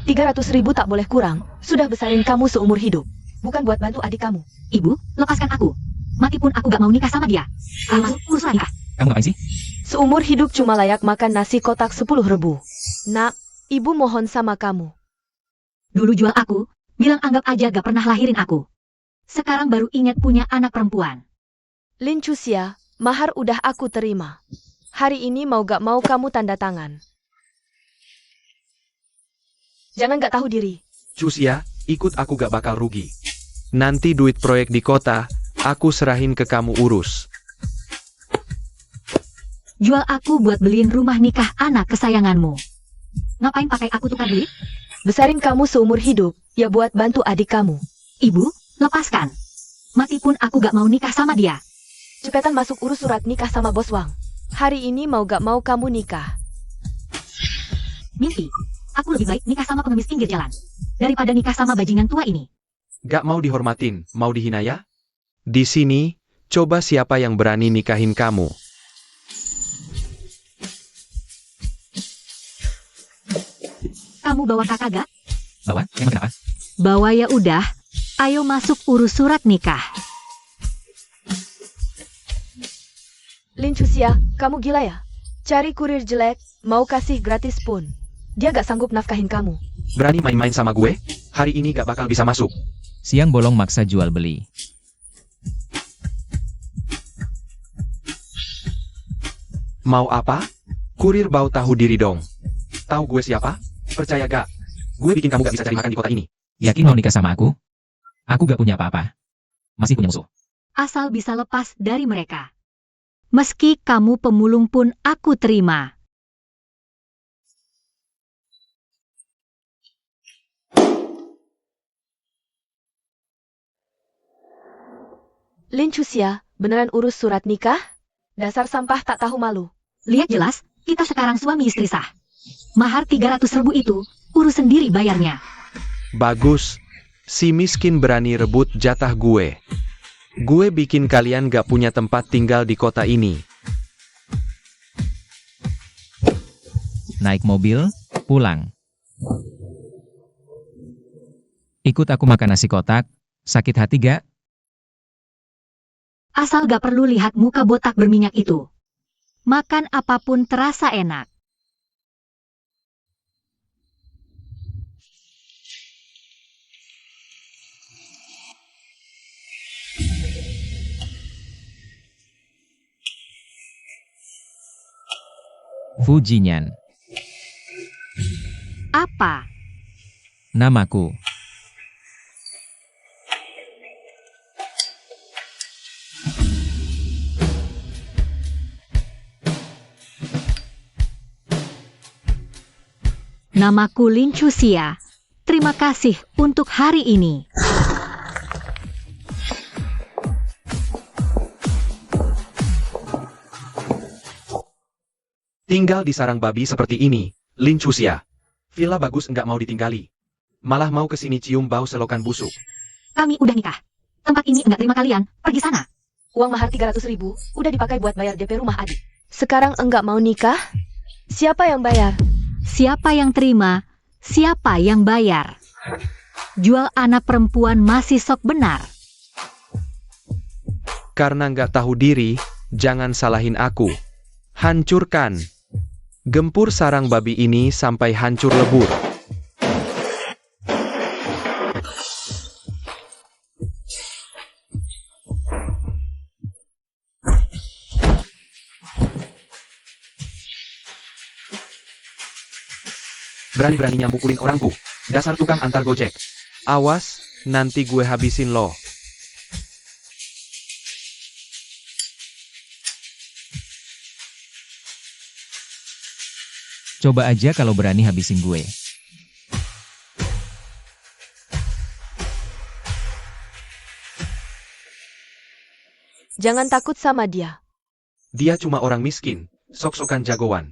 300.000 tak boleh kurang. Sudah besarin kamu seumur hidup. Bukan buat bantu adik kamu. Ibu, lepaskan aku. Mati pun aku gak mau nikah sama dia. Masuk urusan nikah. Kamu ngapain sih? Seumur hidup cuma layak makan nasi kotak 10.000. Nak, ibu mohon sama kamu. Dulu jual aku, bilang anggap aja gak pernah lahirin aku. Sekarang baru ingat punya anak perempuan. Lin Chuxia, mahar udah aku terima. Hari ini mau gak mau kamu tanda tangan. Jangan gak tahu diri. Chuxia, ikut aku gak bakal rugi. Nanti duit proyek di kota, aku serahin ke kamu urus. Jual aku buat beliin rumah nikah anak kesayanganmu. Ngapain pakai aku tukar duit? Besarin kamu seumur hidup, ya buat bantu adik kamu. Ibu, lepaskan. Mati pun aku gak mau nikah sama dia. Cepetan masuk urus surat nikah sama bos Wang. Hari ini mau gak mau kamu nikah. Mimpi. Aku lebih baik nikah sama pengemis pinggir jalan daripada nikah sama bajingan tua ini. Gak mau dihormatin, mau dihina ya? Di sini, coba siapa yang berani nikahin kamu. Kamu bawa kakak gak? Bawa? Emang kenapa? Bawa ya udah. Ayo masuk urus surat nikah. Lin Chuxia, kamu gila ya? Cari kurir jelek, mau kasih gratis pun. Dia gak sanggup nafkahin kamu. Berani main-main sama gue? Hari ini gak bakal bisa masuk. Siang bolong maksa jual beli. Mau apa? Kurir bau tahu diri dong. Tahu gue siapa? Percaya gak? Gue bikin kamu gak bisa cari makan di kota ini. Yakin mau nikah sama aku? Aku gak punya apa-apa. Masih punya musuh. Asal bisa lepas dari mereka. Meski kamu pemulung pun aku terima. Lin Chuxia, beneran urus surat nikah? Dasar sampah tak tahu malu. Lihat jelas, kita sekarang suami istri sah. Mahar 300.000 itu, urus sendiri bayarnya. Bagus. Si miskin berani rebut jatah gue. Gue bikin kalian gak punya tempat tinggal di kota ini. Naik mobil, pulang. Ikut aku makan nasi kotak. Sakit hati gak? Asal gak perlu lihat muka botak berminyak itu. Makan apapun terasa enak. Fujinyan. Apa? Namaku. Namaku Lin Chuxia. Terima kasih untuk hari ini. Tinggal di sarang babi seperti ini, Lin Chuxia. Villa bagus nggak mau ditinggali. Malah mau kesini cium bau selokan busuk. Kami udah nikah. Tempat ini enggak terima kalian. Pergi sana. Uang mahar 300.000 udah dipakai buat bayar DP rumah adik. Sekarang enggak mau nikah? Siapa yang bayar? Siapa yang terima? Siapa yang bayar? Jual anak perempuan masih sok benar. Karena nggak tahu diri, jangan salahin aku. Hancurkan. Gempur sarang babi ini sampai hancur lebur. Berani-beraninya mukulin orangku. Dasar tukang antar gojek. Awas, nanti gue habisin lo. Coba aja kalau berani habisin gue. Jangan takut sama dia. Dia cuma orang miskin, sok-sokan jagoan.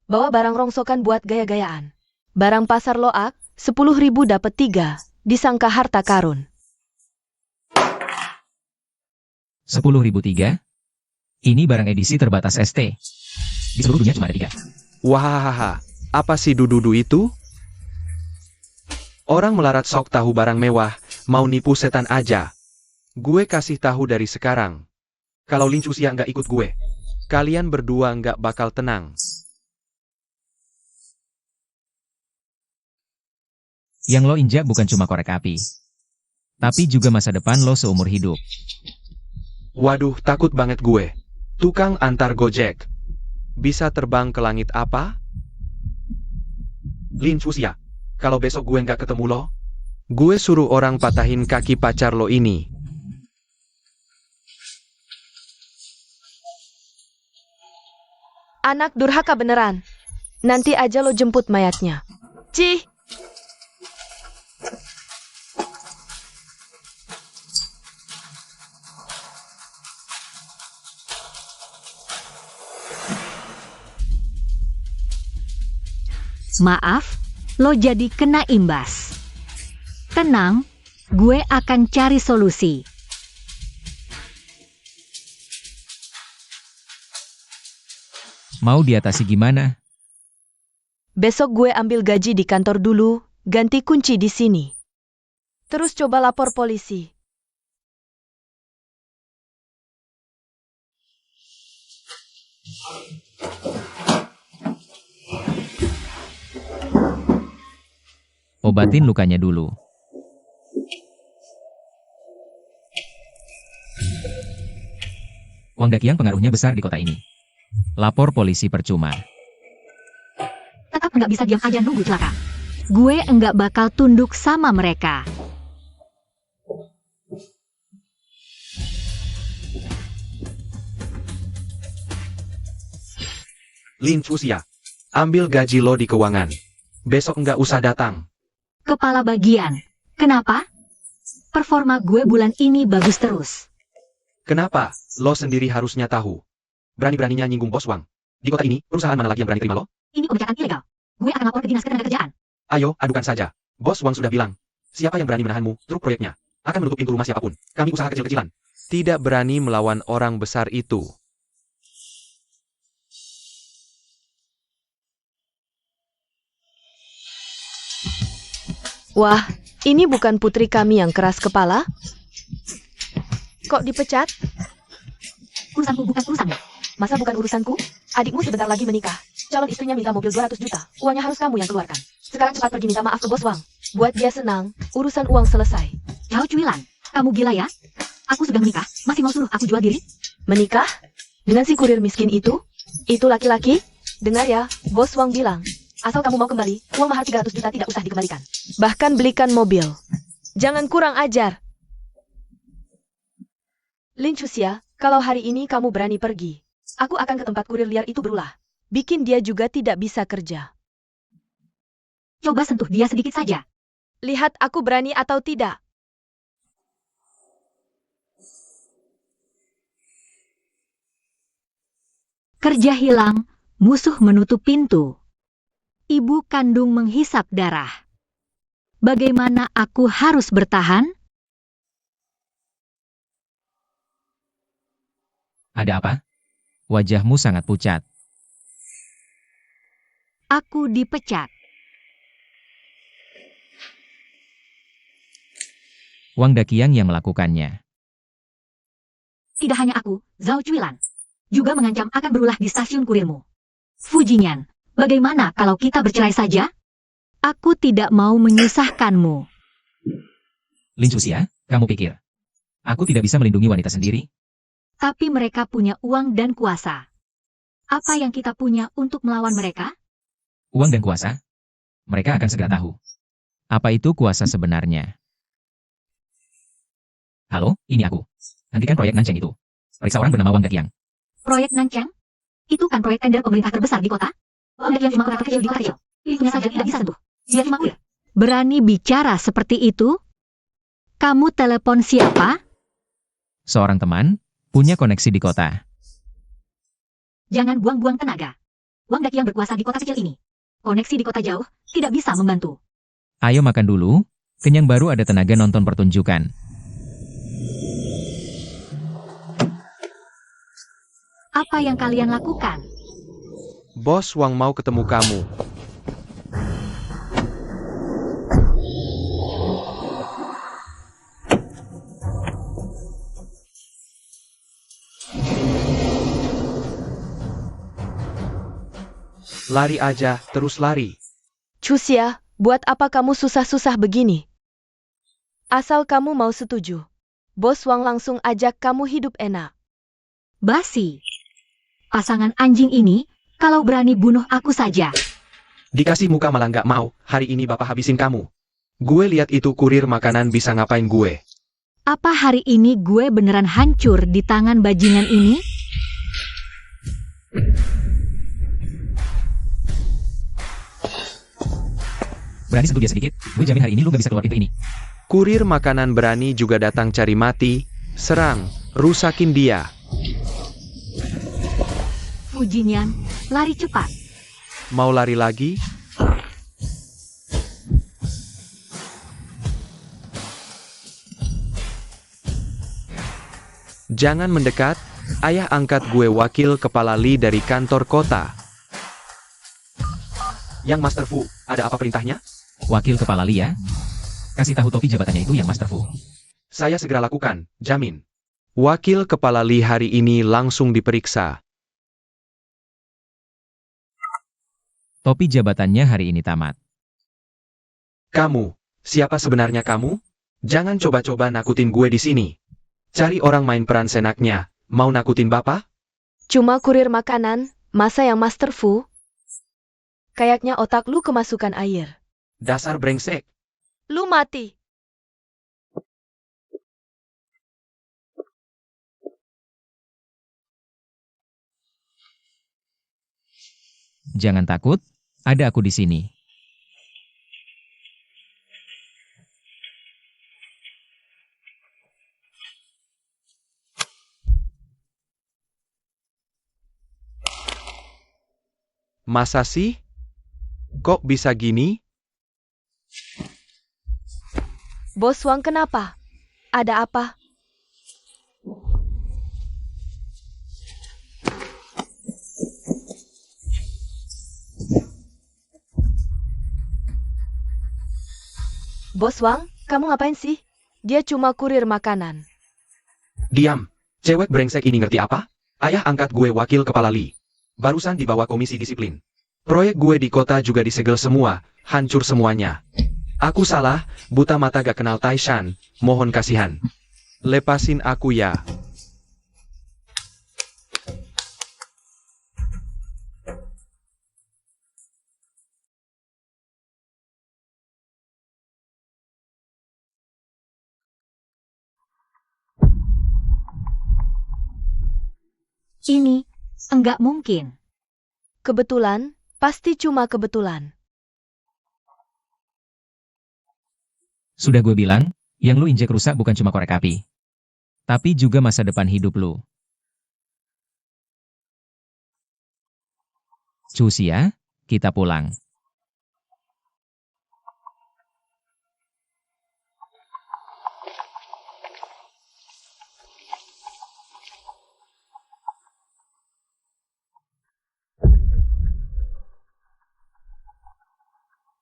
Bawa barang rongsokan buat gaya-gayaan. Barang pasar loak, 10.000 dapat 3, disangka harta karun. 10.003? Ini barang edisi terbatas ST. Di seluruh dunia cuma ada 3. Wahahaha, apa sih dududu itu? Orang melarat sok tahu barang mewah, mau nipu setan aja. Gue kasih tahu dari sekarang. Kalau Lin Chuxia nggak ikut gue, kalian berdua nggak bakal tenang. Yang lo injak bukan cuma korek api, tapi juga masa depan lo seumur hidup. Waduh, takut banget gue. Tukang antar Gojek. Bisa terbang ke langit apa? Lin Chuxia, kalau besok gue nggak ketemu lo, gue suruh orang patahin kaki pacar lo ini. Anak durhaka beneran. Nanti aja lo jemput mayatnya. Cih! Maaf, lo jadi kena imbas. Tenang, gue akan cari solusi. Mau diatasi gimana? Besok gue ambil gaji di kantor dulu, ganti kunci di sini. Terus coba lapor polisi. Obatin lukanya dulu. Wang Daqiang pengaruhnya besar di kota ini. Lapor polisi percuma. Tetap nggak bisa diam aja nunggu celaka. Gue enggak bakal tunduk sama mereka. Lin Chuxia, ambil gaji lo di keuangan. Besok nggak usah datang. Kepala bagian. Kenapa? Performa gue bulan ini bagus terus. Kenapa? Lo sendiri harusnya tahu. Berani-beraninya nyinggung bos Wang. Di kota ini, perusahaan mana lagi yang berani terima lo? Ini pemecatan ilegal. Gue akan lapor ke dinas ketenagakerjaan. Ayo, adukan saja. Bos Wang sudah bilang, siapa yang berani menahanmu, truk proyeknya akan menutup pintu rumah siapapun. Kami usaha kecil-kecilan. Tidak berani melawan orang besar itu. Wah, ini bukan putri kami yang keras kepala? Kok dipecat? Urusanku bukan urusanmu. Masa bukan urusanku? Adikmu sebentar lagi menikah. Calon istrinya minta mobil 200 juta. Uangnya harus kamu yang keluarkan. Sekarang cepat pergi minta maaf ke bos Wang. Buat dia senang, urusan uang selesai. Zhao Cuilan, kamu gila ya? Aku sudah menikah, masih mau suruh aku jual diri? Menikah? Dengan si kurir miskin itu? Itu laki-laki? Dengar ya, bos Wang bilang, asal kamu mau kembali, uang mahar 300 juta tidak usah dikembalikan. Bahkan belikan mobil. Jangan kurang ajar. Lin Chuxia, kalau hari ini kamu berani pergi, aku akan ke tempat kurir liar itu berulah. Bikin dia juga tidak bisa kerja. Coba sentuh dia sedikit saja. Lihat aku berani atau tidak. Kerja hilang, musuh menutup pintu. Ibu kandung menghisap darah. Bagaimana aku harus bertahan? Ada apa? Wajahmu sangat pucat. Aku dipecat. Wang Daqiang yang melakukannya. Tidak hanya aku, Zhao Cuilan, juga mengancam akan berulah di stasiun kurirmu. Fujinyan, bagaimana kalau kita bercerai saja? Aku tidak mau menyusahkanmu. Lin Chuxia, kamu pikir aku tidak bisa melindungi wanita sendiri? Tapi mereka punya uang dan kuasa. Apa yang kita punya untuk melawan mereka? Uang dan kuasa? Mereka akan segera tahu. Apa itu kuasa sebenarnya? Halo, ini aku. Hentikan proyek Nancheng itu. Periksa orang bernama Wang Daqiang. Proyek Nancheng? Itu kan proyek tender pemerintah terbesar di kota? Wang Daqiang cuma kontraktor kecil di kota kecil. Pintunya saja tidak bisa sentuh. Dia cuma kurir. Berani bicara seperti itu? Kamu telepon siapa? Seorang teman, punya koneksi di kota. Jangan buang-buang tenaga. Wang Daqiang berkuasa di kota kecil ini. Koneksi di kota jauh tidak bisa membantu. Ayo makan dulu, kenyang baru ada tenaga nonton pertunjukan. Apa yang kalian lakukan? Bos Wang mau ketemu kamu. Lari aja, terus lari. Chuxia, buat apa kamu susah-susah begini? Asal kamu mau setuju. Bos Wang langsung ajak kamu hidup enak. Basi. Pasangan anjing ini, kalau berani bunuh aku saja. Dikasih muka malah nggak mau, hari ini bapak habisin kamu. Gue lihat itu kurir makanan bisa ngapain gue. Apa hari ini gue beneran hancur di tangan bajingan ini? Berani sentuh dia sedikit, gue jamin hari ini lu gak bisa keluar pintu ini. Kurir makanan berani juga datang cari mati, serang, rusakin dia. Fujinyan, lari cepat. Mau lari lagi? Jangan mendekat, ayah angkat gue wakil kepala Li dari kantor kota. Yang Master Fu, ada apa perintahnya? Wakil kepala Li ya. Kasih tahu topi jabatannya itu yang Master Fu. Saya segera lakukan, jamin. Wakil kepala Li hari ini langsung diperiksa. Topi jabatannya hari ini tamat. Kamu, siapa sebenarnya kamu? Jangan coba-coba nakutin gue di sini. Cari orang main peran senaknya, mau nakutin bapak? Cuma kurir makanan, masa yang Master Fu? Kayaknya otak lu kemasukan air. Dasar brengsek. Lu mati. Jangan takut, ada aku di sini. Masa sih? Kok bisa gini? Bos Wang kenapa? Ada apa? Bos Wang, kamu ngapain sih? Dia cuma kurir makanan. Diam. Cewek brengsek ini ngerti apa? Ayah angkat gue wakil kepala Li. Barusan dibawa komisi disiplin. Proyek gue di kota juga disegel semua, hancur semuanya. Aku salah, buta mata gak kenal Taishan, mohon kasihan. Lepasin aku ya. Ini, enggak mungkin. Kebetulan, pasti cuma kebetulan. Sudah gue bilang, yang lu injek rusak bukan cuma korek api. Tapi juga masa depan hidup lu. Chuxia, kita pulang.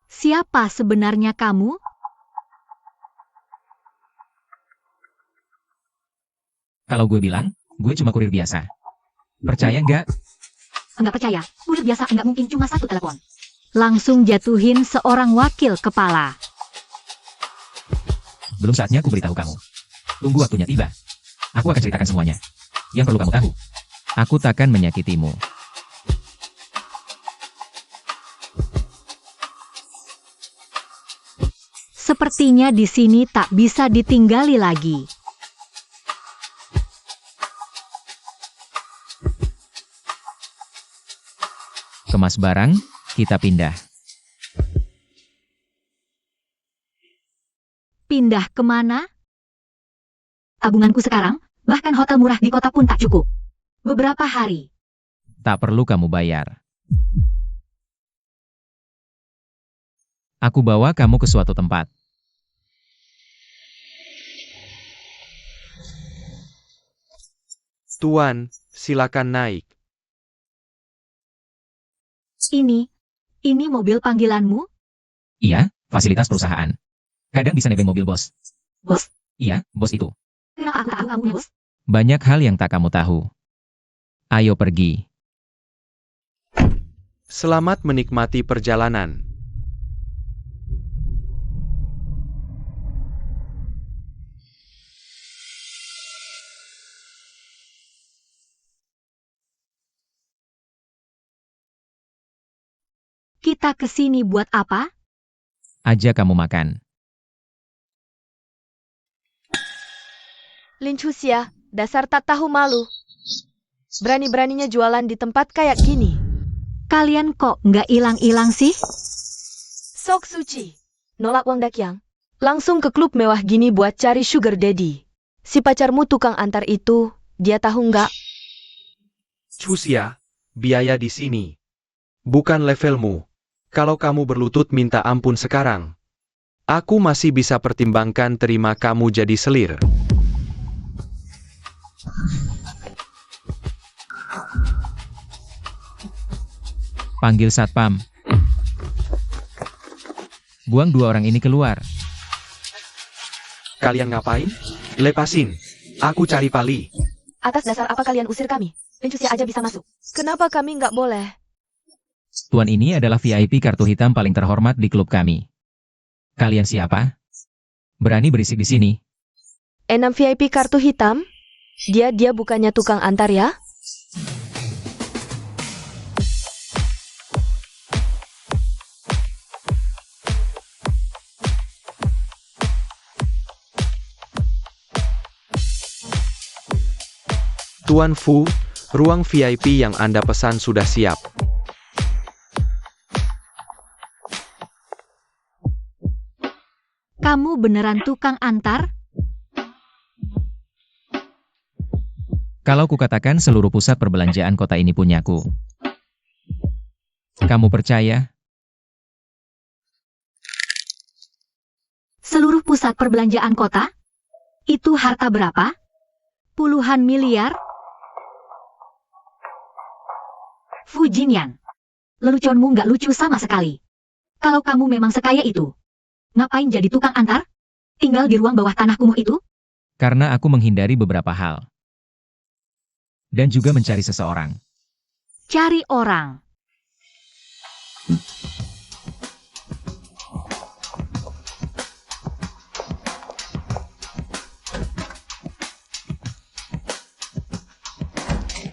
Siapa sebenarnya kamu? Kalau gue bilang, gue cuma kurir biasa. Percaya nggak? Enggak percaya, kurir biasa enggak mungkin cuma satu telepon. Langsung jatuhin seorang wakil kepala. Belum saatnya aku beritahu kamu. Tunggu waktunya tiba. Aku akan ceritakan semuanya. Yang perlu kamu tahu. Aku takkan menyakitimu. Sepertinya di sini tak bisa ditinggali lagi. Kemas barang, kita pindah. Pindah kemana? Tabunganku sekarang, bahkan hotel murah di kota pun tak cukup. Beberapa hari. Tak perlu kamu bayar. Aku bawa kamu ke suatu tempat. Tuan, silakan naik. Ini mobil panggilanmu? Iya, fasilitas perusahaan. Kadang bisa nebeng mobil bos. Bos? Iya, bos itu. Kenapa aku tahu kamu bos? Banyak hal yang tak kamu tahu. Ayo pergi. Selamat menikmati perjalanan. Kita kesini buat apa? Aja kamu makan. Lin Chuxia, dasar tak tahu malu. Berani-beraninya jualan di tempat kayak gini. Kalian kok nggak hilang-hilang sih? Sok suci. Nolak uang dakyang. Langsung ke klub mewah gini buat cari sugar daddy. Si pacarmu tukang antar itu, dia tahu nggak? Chuxia, biaya di sini. Bukan levelmu. Kalau kamu berlutut minta ampun sekarang, aku masih bisa pertimbangkan terima kamu jadi selir. Panggil satpam. Buang 2 orang ini keluar. Kalian ngapain? Lepasin. Aku cari Pali. Atas dasar apa kalian usir kami? Lin Chuxia aja bisa masuk. Kenapa kami nggak boleh? Tuan ini adalah VIP kartu hitam paling terhormat di klub kami. Kalian siapa? Berani berisik di sini? Enam VIP kartu hitam? Dia bukannya tukang antar ya? Tuan Fu, ruang VIP yang Anda pesan sudah siap. Kamu beneran tukang antar? Kalau kukatakan seluruh pusat perbelanjaan kota ini punyaku, kamu percaya? Seluruh pusat perbelanjaan kota? Itu harta berapa? Puluhan miliar? Fu Jinyan, leluconmu nggak lucu sama sekali. Kalau kamu memang sekaya itu, ngapain jadi tukang antar? Tinggal di ruang bawah tanah kumuh itu? Karena aku menghindari beberapa hal. Dan juga mencari seseorang. Cari orang.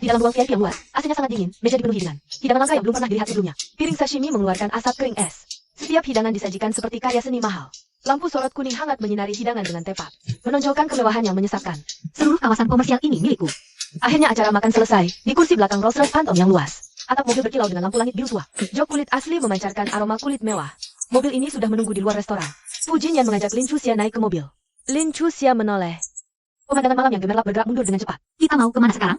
Di dalam ruang VIP yang luas, AC-nya sangat dingin, meja dipenuhi dengan hidangan langka yang belum pernah dilihat sebelumnya. Piring sashimi mengeluarkan asap kering es. Setiap hidangan disajikan seperti karya seni mahal. Lampu sorot kuning hangat menyinari hidangan dengan tepat, menonjolkan kemewahan yang menyesakkan. Seluruh kawasan komersial ini milikku. Akhirnya acara makan selesai, di kursi belakang Rolls Royce Phantom yang luas. Atap mobil berkilau dengan lampu langit biru tua. Jok kulit asli memancarkan aroma kulit mewah. Mobil ini sudah menunggu di luar restoran. Fu Jinyan mengajak Lin Chuxia naik ke mobil. Lin Chuxia menoleh. Pemandangan malam yang gemerlap bergerak mundur dengan cepat. Kita mau kemana sekarang?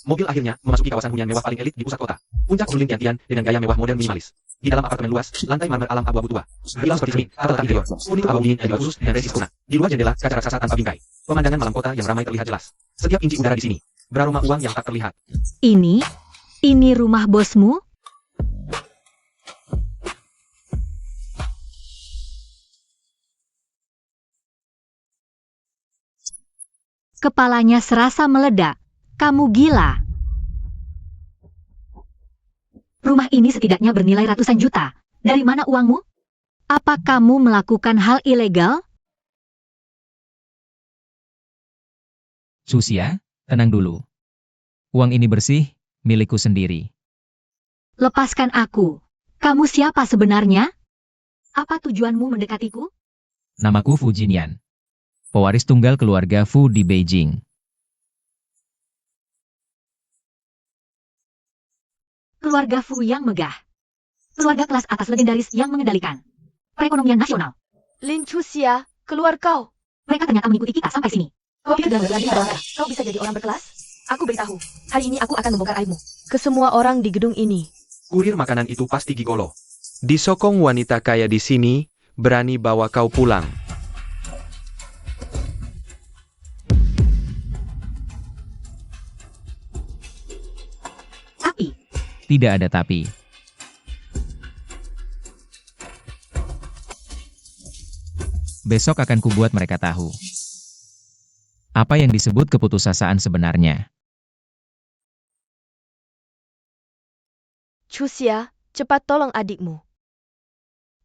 Mobil akhirnya memasuki kawasan hunian mewah paling elit di pusat kota. Puncak Rulin Tiantian dengan gaya mewah modern minimalis. Di dalam apartemen luas, lantai marmer alam abu-abu tua. Bilang seperti cermin, atau letak interior. Kuning abu dingin yang dibuat khusus dan resis kuna. Di luar jendela, kaca raksasa tanpa bingkai. Pemandangan malam kota yang ramai terlihat jelas. Setiap inci udara di sini beraroma uang yang tak terlihat. Ini rumah bosmu? Kepalanya serasa meledak. Kamu gila. Rumah ini setidaknya bernilai ratusan juta. Dari mana uangmu? Apa kamu melakukan hal ilegal? Chuxia, tenang dulu. Uang ini bersih, milikku sendiri. Lepaskan aku. Kamu siapa sebenarnya? Apa tujuanmu mendekatiku? Namaku Fu Jinyan. Pewaris tunggal keluarga Fu di Beijing. Keluarga Fu yang megah. Keluarga kelas atas legendaris yang mengendalikan perekonomian nasional. Lin Chuxia, keluar kau. Mereka ternyata mengikuti kita sampai sini. Kau pikir dengan berani pada kau bisa jadi orang berkelas? Aku beritahu, hari ini aku akan membongkar aibmu. Ke semua orang di gedung ini. Kurir makanan itu pasti gigolo. Disokong wanita kaya di sini, berani bawa kau pulang. Tapi, Tidak ada tapi. Besok akan kubuat mereka tahu apa yang disebut keputusasaan sebenarnya. Chuxia, Cepat tolong adikmu.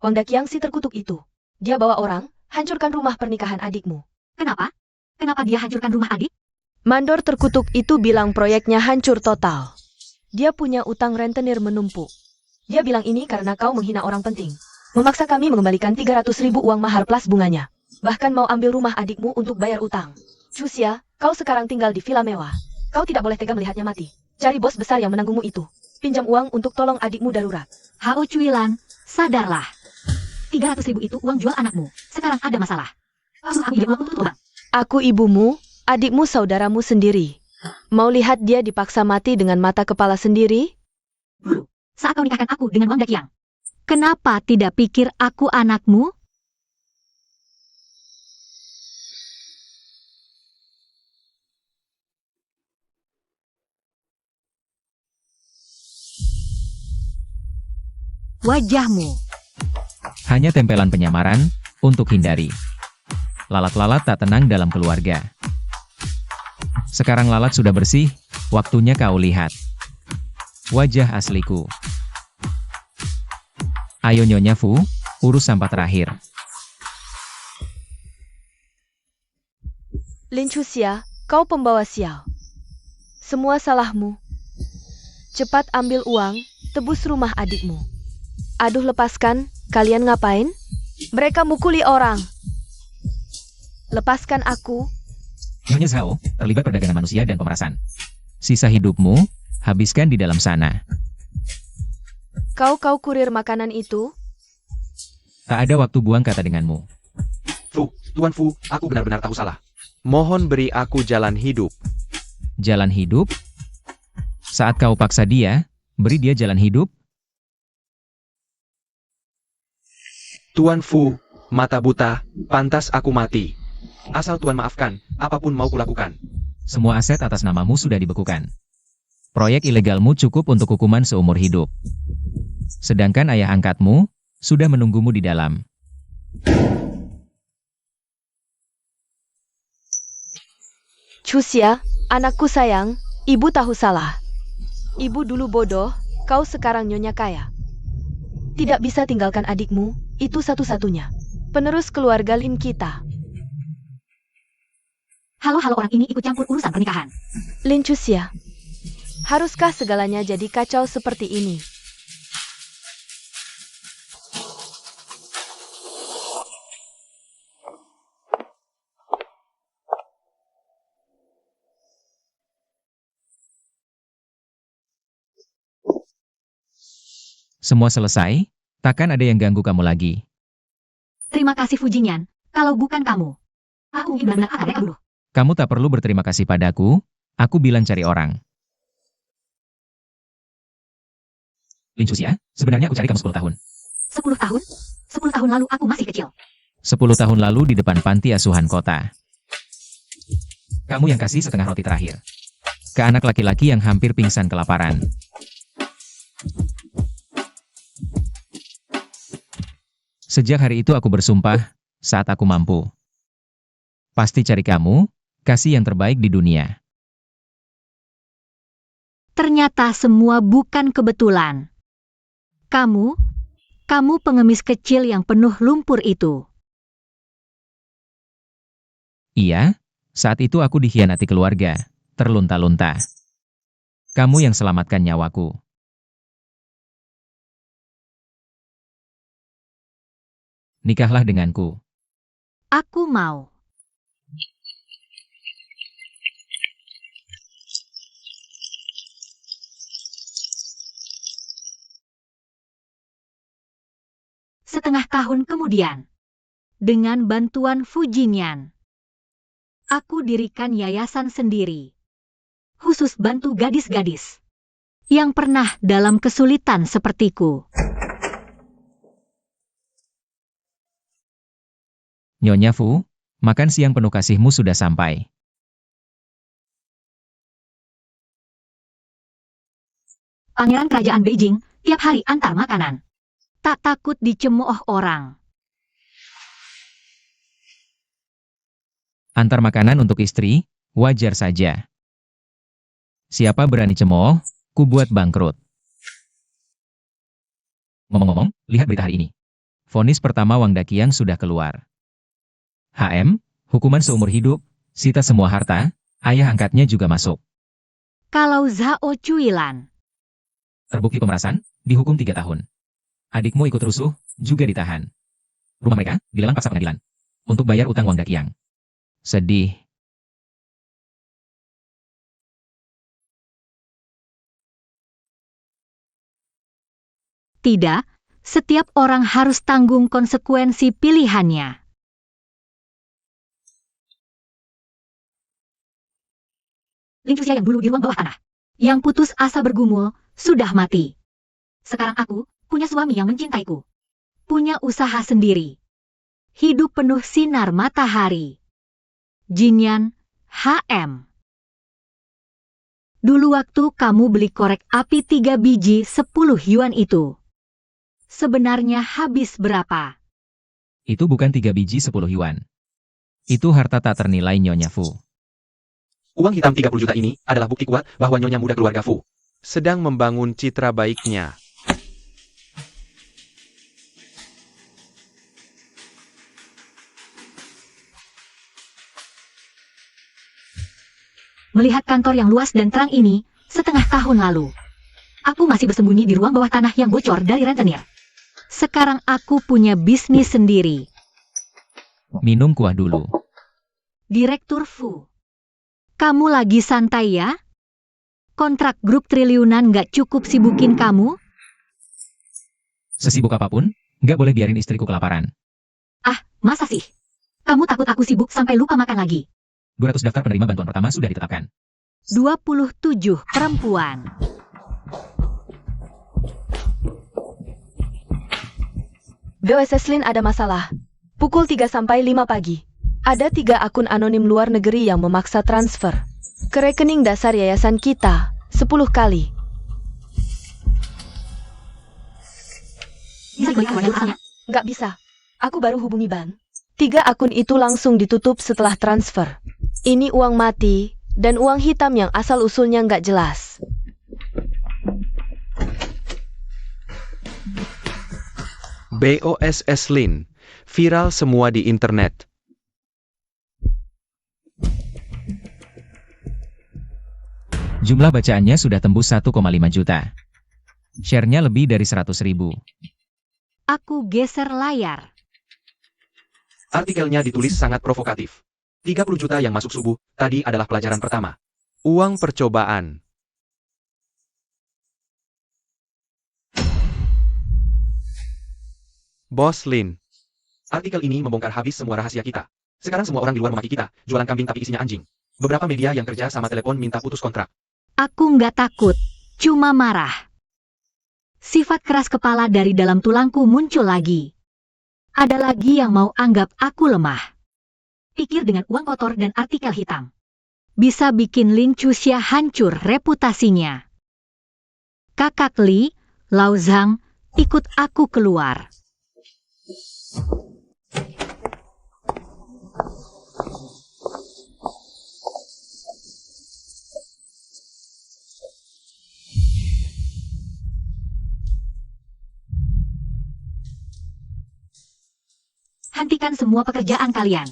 Wang Daqiang si terkutuk itu. Dia bawa orang, hancurkan rumah pernikahan adikmu. Kenapa? Kenapa dia hancurkan rumah adik? Mandor terkutuk itu bilang proyeknya hancur total. Dia punya utang rentenir menumpuk. Dia bilang ini karena kau menghina orang penting. Memaksa kami mengembalikan 300.000 uang mahar plus bunganya. Bahkan mau ambil rumah adikmu untuk bayar utang. Chuxia, kau sekarang tinggal di villa mewah. Kau tidak boleh tega melihatnya mati. Cari bos besar yang menanggungmu itu. Pinjam uang untuk tolong adikmu darurat. Hao Cuilan, sadarlah. 300.000 itu uang jual anakmu. Sekarang ada masalah. Langsung aku uang untuk utang. Aku ibumu, adikmu saudaramu sendiri. Mau lihat dia dipaksa mati dengan mata kepala sendiri? Dulu, saat kau nikahkan aku dengan Wang Daqiang. Kenapa tidak pikir aku anakmu? Wajahmu. Hanya tempelan penyamaran, untuk hindari. Lalat-lalat tak tenang dalam keluarga. Sekarang lalat sudah bersih, waktunya kau lihat. Wajah asliku. Ayo Nyonya Fu, urus sampah terakhir. Lin Chuxia, kau pembawa sial. Semua salahmu. Cepat ambil uang, tebus rumah adikmu. Aduh lepaskan, kalian ngapain? Mereka mukuli orang. Lepaskan aku. Nyonya Zhao, terlibat perdagangan manusia dan pemerasan. Sisa hidupmu, habiskan di dalam sana. Kau kurir makanan itu? Tak ada waktu buang kata denganmu. Fu, Tuan Fu, aku benar-benar tahu salah. Mohon beri aku jalan hidup. Jalan hidup? Saat kau paksa dia, beri dia jalan hidup? Tuan Fu, mata buta, pantas aku mati. Asal Tuan maafkan, apapun mau kulakukan. Semua aset atas namamu sudah dibekukan. Proyek ilegalmu cukup untuk hukuman seumur hidup. Sedangkan ayah angkatmu, sudah menunggumu di dalam. Chuxia, anakku sayang, ibu tahu salah. Ibu dulu bodoh, kau sekarang nyonya kaya. Tidak bisa tinggalkan adikmu, itu satu-satunya. Penerus keluarga Lin kita. Halo-halo orang ini ikut campur urusan pernikahan. Lin Chuxia, haruskah segalanya jadi kacau seperti ini? Semua selesai, takkan ada yang ganggu kamu lagi. Terima kasih Fujinyan. Kalau bukan kamu, aku mungkin benar-benar akan mereka dulu. Kamu tak perlu berterima kasih padaku, aku bilang cari orang. Lin Chuxia, sebenarnya aku cari kamu 10 tahun. 10 tahun? 10 tahun lalu aku masih kecil. 10 tahun lalu di depan panti asuhan kota. Kamu yang kasih setengah roti terakhir. Ke anak laki-laki yang hampir pingsan kelaparan. Sejak hari itu aku bersumpah, saat aku mampu. Pasti cari kamu, kasih yang terbaik di dunia. Ternyata semua bukan kebetulan. Kamu pengemis kecil yang penuh lumpur itu. Iya, saat itu aku dikhianati keluarga, terlunta-lunta. Kamu yang selamatkan nyawaku. Nikahlah denganku. Aku mau. Setengah tahun kemudian, dengan bantuan Fujinyan, aku dirikan yayasan sendiri, khusus bantu gadis-gadis yang pernah dalam kesulitan sepertiku. Nyonya Fu, makan siang penuh kasihmu sudah sampai. Pangeran Kerajaan Beijing tiap hari antar makanan. Tak takut dicemooh orang. Antar makanan untuk istri, wajar saja. Siapa berani cemooh, ku buat bangkrut. Ngomong-ngomong, lihat berita hari ini. Vonis pertama Wang Daqiang sudah keluar. HM, hukuman seumur hidup, sita semua harta, ayah angkatnya juga masuk. Kalau Zhao Cuilan, Terbukti pemerasan, dihukum 3 tahun. Adikmu ikut rusuh, juga ditahan. Rumah mereka dilelang paksa pengadilan. Untuk bayar utang Wang Daqiang. Sedih. tidak, setiap orang harus tanggung konsekuensi pilihannya. Ling Chuxia yang dulu di ruang bawah tanah, yang putus asa bergumul, sudah mati. Sekarang aku punya suami yang mencintaiku. Punya usaha sendiri. Hidup penuh sinar matahari. Jinyan, HM. Dulu waktu kamu beli korek api 3 biji 10 yuan itu. Sebenarnya habis berapa? Itu bukan 3 biji 10 yuan. Itu harta tak ternilai Nyonya Fu. Uang hitam 30 juta ini adalah bukti kuat bahwa Nyonya muda keluarga Fu sedang membangun citra baiknya. Melihat kantor yang luas dan terang ini, setengah tahun lalu, aku masih bersembunyi di ruang bawah tanah yang bocor dari rentenir. Sekarang aku punya bisnis sendiri. Minum kuah dulu. Direktur Fu, kamu lagi santai ya? Kontrak grup triliunan nggak cukup sibukin kamu? Sesibuk apapun, nggak boleh biarin istriku kelaparan. Ah, masa sih? Kamu takut aku sibuk sampai lupa makan lagi? 200 daftar penerima bantuan pertama sudah ditetapkan. 27 perempuan. BOSS Lin ada masalah. Pukul 3 sampai 5 pagi. Ada 3 akun anonim luar negeri yang memaksa transfer ke rekening dasar yayasan kita 10 kali. Bisa dibalik awalnya urusannya. Nggak bisa. Aku baru hubungi bank. 3 akun itu langsung ditutup setelah transfer. Ini uang mati dan uang hitam yang asal-usulnya nggak jelas. BOSS Lin, viral semua di internet. Jumlah bacaannya sudah tembus 1,5 juta. Share-nya lebih dari 100.000. Aku geser layar. Artikelnya ditulis sangat provokatif. 30 juta yang masuk subuh, tadi adalah pelajaran pertama. Uang percobaan. Bos Lin. Artikel ini membongkar habis semua rahasia kita. Sekarang semua orang di luar memaki kita, jualan kambing tapi isinya anjing. Beberapa media yang kerja sama telepon minta putus kontrak. Aku nggak takut, cuma marah. Sifat keras kepala dari dalam tulangku muncul lagi. Ada lagi yang mau anggap aku lemah. Pikir dengan uang kotor dan artikel hitam. Bisa bikin Ling Chuxia hancur reputasinya. Kakak Li, Lao Zhang, ikut aku keluar. Hentikan semua pekerjaan kalian.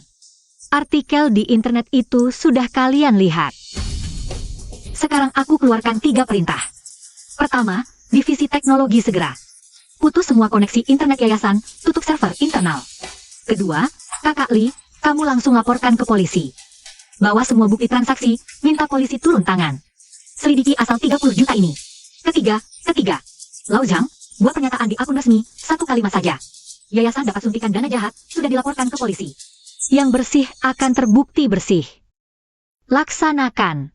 Artikel di internet itu sudah kalian lihat. Sekarang aku keluarkan 3 perintah. Pertama, divisi teknologi segera. Putus semua koneksi internet yayasan, tutup server internal. Kedua, Kakak Li, kamu langsung laporkan ke polisi. Bawa semua bukti transaksi, minta polisi turun tangan. Selidiki asal 30 juta ini. Ketiga, Lao Zhang, buat pernyataan di akun resmi, 1 kalimat saja. Yayasan dapat suntikan dana jahat, sudah dilaporkan ke polisi. Yang bersih akan terbukti bersih. Laksanakan.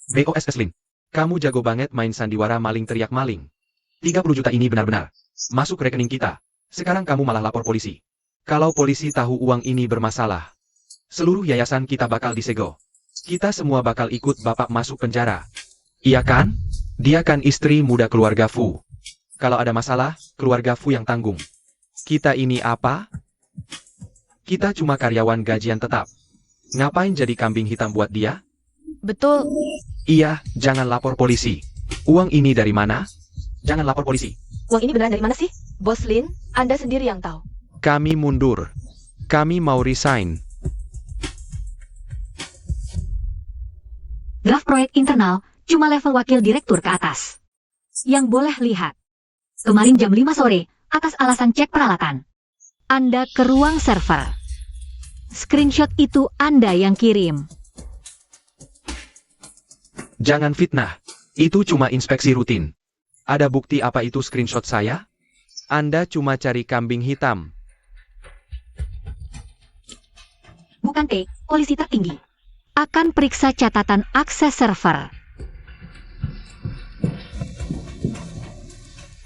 BOSS Lin, kamu jago banget main sandiwara maling teriak maling. 30 juta ini benar-benar masuk rekening kita. Sekarang kamu malah lapor polisi. Kalau polisi tahu uang ini bermasalah, seluruh yayasan kita bakal disegel. Kita semua bakal ikut bapak masuk penjara. Iya kan? Dia kan istri muda keluarga Fu. Kalau ada masalah, keluarga Fu yang tanggung. Kita ini apa? Kita cuma karyawan gajian tetap. Ngapain jadi kambing hitam buat dia? Betul. Iya, jangan lapor polisi. Uang ini dari mana? Jangan lapor polisi. Uang ini beneran dari mana sih? Bos Lin, Anda sendiri yang tahu. Kami mundur. Kami mau resign. Draft proyek internal cuma level wakil direktur ke atas. Yang boleh lihat. Kemarin jam 5 sore, atas alasan cek peralatan. Anda ke ruang server. Screenshot itu Anda yang kirim. Jangan fitnah. Itu cuma inspeksi rutin. Ada bukti apa itu screenshot saya? Anda cuma cari kambing hitam. Bukan T, polisi tertinggi. Akan periksa catatan akses server.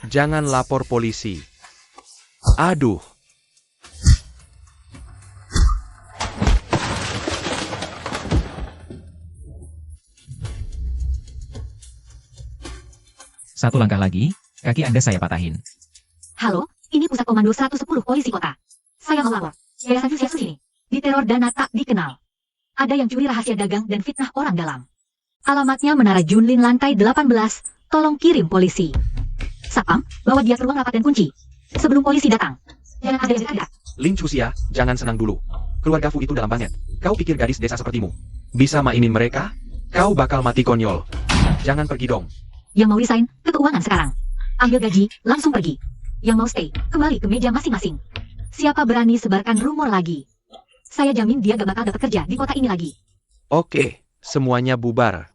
Jangan lapor polisi. Aduh. Satu langkah lagi, kaki Anda saya patahin. Halo, ini pusat komando 110 polisi kota. Saya mau lapor. Yayasan Fusiasus ini diteror dana tak dikenal. Ada yang curi rahasia dagang dan fitnah orang dalam. Alamatnya Menara Junlin lantai 18. Tolong kirim polisi. Sapam, bawa dia ke ruang rapat dan kunci. Sebelum polisi datang. Jangan ada yang dekat. Lin Chuxia, jangan senang dulu. Keluarga Fu itu dalam banget. Kau pikir gadis desa sepertimu bisa mainin mereka? Kau bakal mati konyol. Jangan pergi dong. Yang mau resign, ke keuangan sekarang. Ambil gaji, langsung pergi. Yang mau stay, kembali ke meja masing-masing. Siapa berani sebarkan rumor lagi? Saya jamin dia gak bakal dapat kerja di kota ini lagi. Oke, semuanya bubar.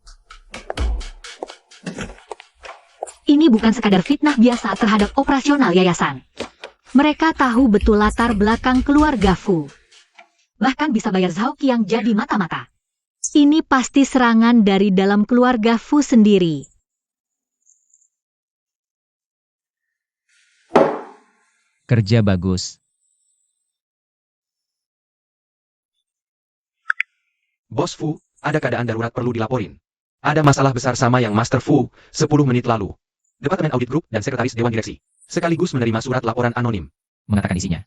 Ini bukan sekadar fitnah biasa terhadap operasional yayasan. Mereka tahu betul latar belakang keluarga Fu. Bahkan bisa bayar Zhao Qiang jadi mata-mata. Ini pasti serangan dari dalam keluarga Fu sendiri. Kerja bagus. Bos Fu, ada keadaan darurat perlu dilaporin. Ada masalah besar sama yang Master Fu, 10 menit lalu. Departemen Audit Group dan Sekretaris Dewan Direksi sekaligus menerima surat laporan anonim. Mengatakan isinya.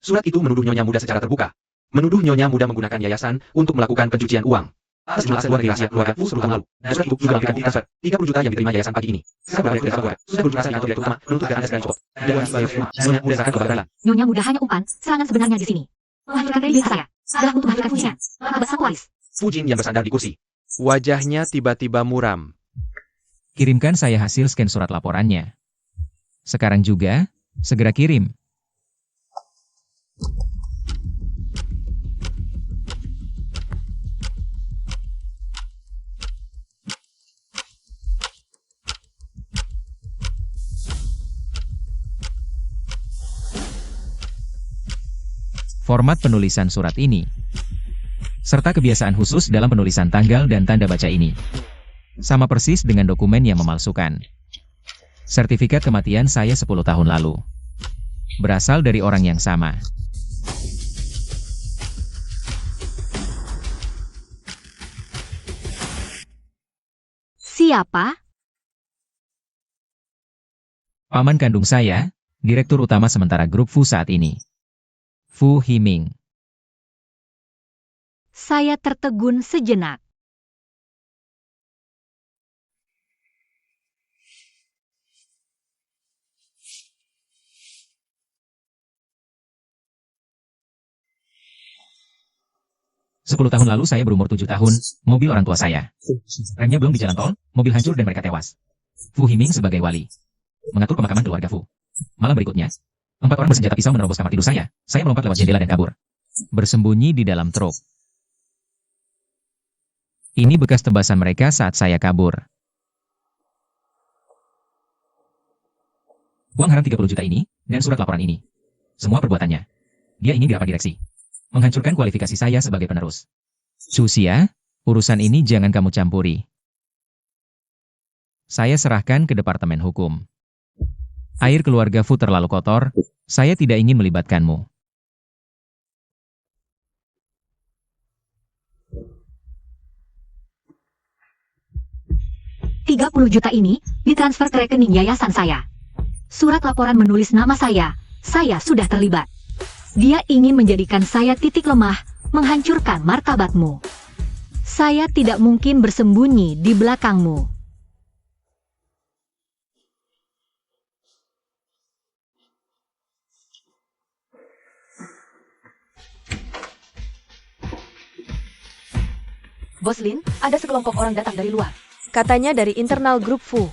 Surat itu menuduh Nyonya Muda secara terbuka. Menuduh Nyonya Muda menggunakan yayasan untuk melakukan pencucian uang. Atas jumlah aset rahasia keluarga Fu 10 tahun lalu. Dan surat itu juga melakukan transfer 30 juta yang diterima yayasan pagi ini. Sekarang beberapa keluarga sudah berjasa yang direktur utama menuntut agar Anda segera cukup. Dan sebagai Nyonya Muda serahkan kebenaran. Nyonya Muda hanya umpan, serangan sebenarnya di sini. Menghancurkan kredibilitas saya. Adalah untuk menghancurkan fungsinya. Maka sang waris. Fu Jin yang bersandar di kursi. Wajahnya tiba-tiba muram. Kirimkan saya hasil scan surat laporannya. Sekarang juga, segera kirim. Format penulisan surat ini, serta kebiasaan khusus dalam penulisan tanggal dan tanda baca ini, sama persis dengan dokumen yang memalsukan. Sertifikat kematian saya 10 tahun lalu. Berasal dari orang yang sama. Siapa? Paman kandung saya, Direktur Utama sementara grup Fu saat ini. Fu Himing. Saya tertegun sejenak. Sepuluh tahun lalu saya berumur 7 tahun, mobil orang tua saya. Remnya belum di jalan tol, mobil hancur dan mereka tewas. Fu Himing sebagai wali. Mengatur pemakaman keluarga Fu. Malam berikutnya, 4 orang bersenjata pisau menerobos kamar tidur saya. Saya melompat lewat jendela dan kabur. Bersembunyi di dalam truk. Ini bekas tebasan mereka saat saya kabur. Uang haram 30 juta ini, dan surat laporan ini. Semua perbuatannya. Dia ingin dirapat direksi. Menghancurkan kualifikasi saya sebagai penerus. Chuxia, urusan ini jangan kamu campuri. Saya serahkan ke Departemen Hukum. Air keluarga Fu terlalu kotor, saya tidak ingin melibatkanmu. $30 juta ini ditransfer ke rekening yayasan saya. Surat laporan menulis nama saya sudah terlibat. Dia ingin menjadikan saya titik lemah, menghancurkan martabatmu. Saya tidak mungkin bersembunyi di belakangmu. Bos Lin, ada sekelompok orang datang dari luar. Katanya dari internal grup Fu.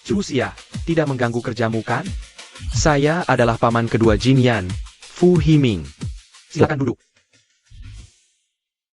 Cusia, tidak mengganggu kerjamu kan? Saya adalah paman kedua Jin Yan, Fu Himing. Silakan duduk.